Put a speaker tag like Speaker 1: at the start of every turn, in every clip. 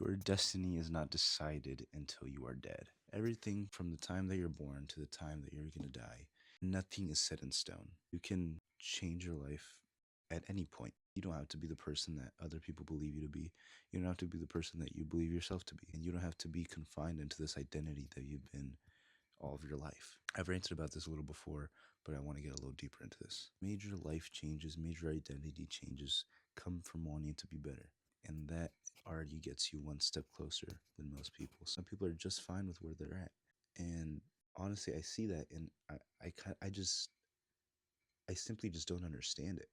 Speaker 1: Your destiny is not decided until you are dead. Everything from the time that you're born to the time that you're going to die, nothing is set in stone. You can change your life at any point. You don't have to be the person that other people believe you to be. You don't have to be the person that you believe yourself to be. And you don't have to be confined into this identity that you've been all of your life. I've ranted about this a little before, but I want to get a little deeper into this. Major life changes, major identity changes come from wanting to be better. And that already gets you one step closer than most people. Some people are just fine with where they're at. And honestly, I see that and I simply just don't understand it.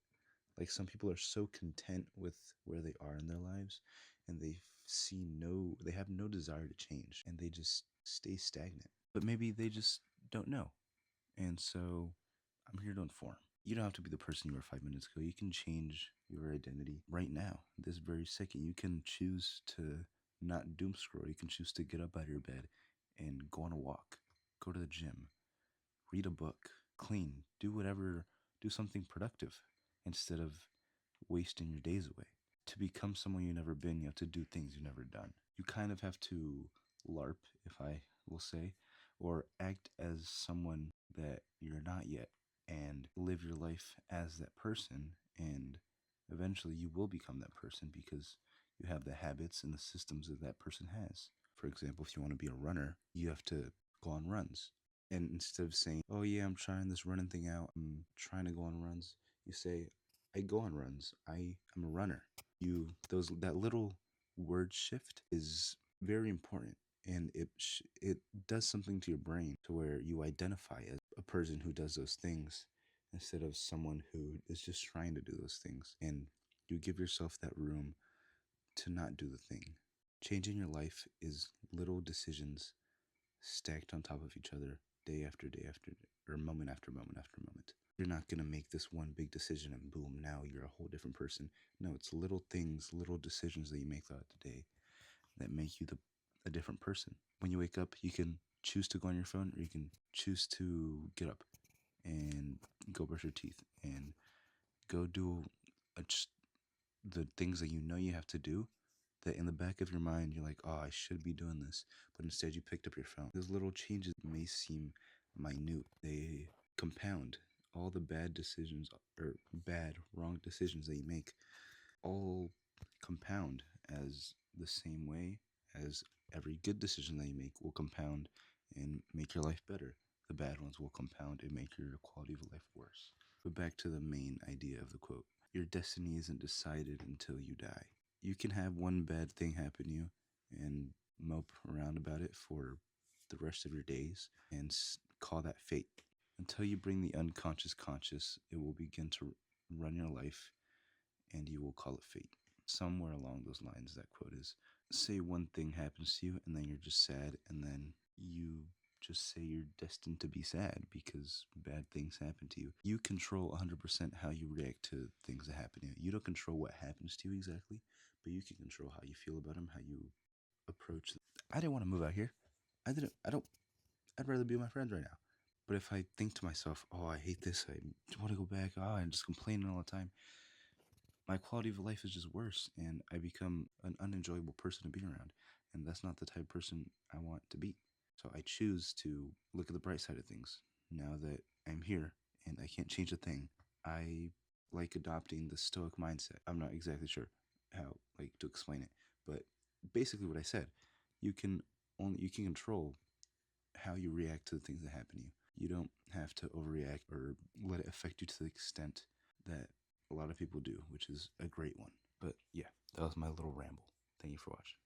Speaker 1: Like some people are so content with where they are in their lives and they have no desire to change and they just stay stagnant. But maybe they just don't know. And so I'm here to inform. You don't have to be the person you were 5 minutes ago. You can change your identity right now, this very second. You can choose to not doom scroll. You can choose to get up out of your bed and go on a walk, go to the gym, read a book, clean, do something productive instead of wasting your days away. To become someone you've never been, you have to do things you've never done. You kind of have to LARP, if I will say, or act as someone that you're not yet and live your life as that person. And eventually you will become that person because you have the habits and the systems that that person has. For example, if you want to be a runner, you have to go on runs. And instead of saying, oh yeah, I'm trying this running thing out, I'm trying to go on runs, you say, I go on runs. I am a runner. That little word shift is very important, and it does something to your brain to where you identify as a person who does those things instead of someone who is just trying to do those things, and you give yourself that room to not do the thing. Changing your life is little decisions stacked on top of each other day after day after day, or moment after moment after moment. You're not going to make this one big decision and boom, now you're a whole different person. No, it's little things, little decisions that you make throughout the day that make you a different person. When you wake up, you can choose to go on your phone or you can choose to get up and go brush your teeth and go do the things that you know you have to do, that in the back of your mind you're like, oh, I should be doing this, but instead you picked up your phone. Those little changes may seem minute, they compound. All the bad decisions or wrong decisions that you make all compound as the same way as every good decision that you make will compound and make your life better. The bad ones will compound and make your quality of life worse. But back to the main idea of the quote. Your destiny isn't decided until you die. You can have one bad thing happen to you and mope around about it for the rest of your days and call that fate. Until you bring the unconscious conscious, it will begin to run your life and you will call it fate. Somewhere along those lines, that quote is. Say one thing happens to you and then you're just sad, and then you just say you're destined to be sad because bad things happen to you. You control 100% how you react to things that happen to you. You don't control what happens to you exactly, but you can control how you feel about them, how you approach them. I didn't want to move out here. I'd rather be with my friends right now. But if I think to myself, oh, I hate this, I want to go back, oh, I'm just complaining all the time, my quality of life is just worse and I become an unenjoyable person to be around. And that's not the type of person I want to be. So I choose to look at the bright side of things. Now that I'm here and I can't change a thing, I like adopting the stoic mindset. I'm not exactly sure how to explain it, but basically what I said, you can control how you react to the things that happen to you. You don't have to overreact or let it affect you to the extent that a lot of people do, which is a great one. But yeah, that was my little ramble. Thank you for watching.